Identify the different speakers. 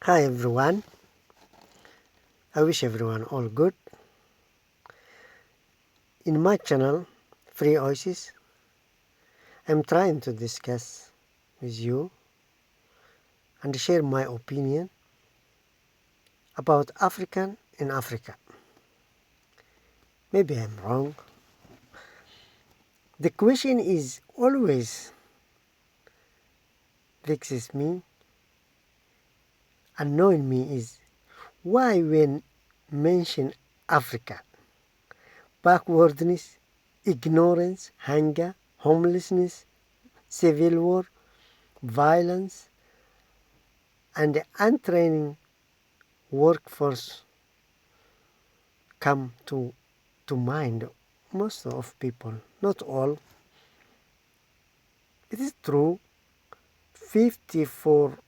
Speaker 1: Hi everyone, I wish everyone all good. In my channel, Free Oasis, I'm trying to discuss with you and share my opinion about African in Africa. Maybe I'm wrong. The question is always vexes me, annoying me is why when mention Africa, backwardness, ignorance, hunger, homelessness, civil war, violence, and the untrained workforce come to mind. Most of people, not all. It is true, 54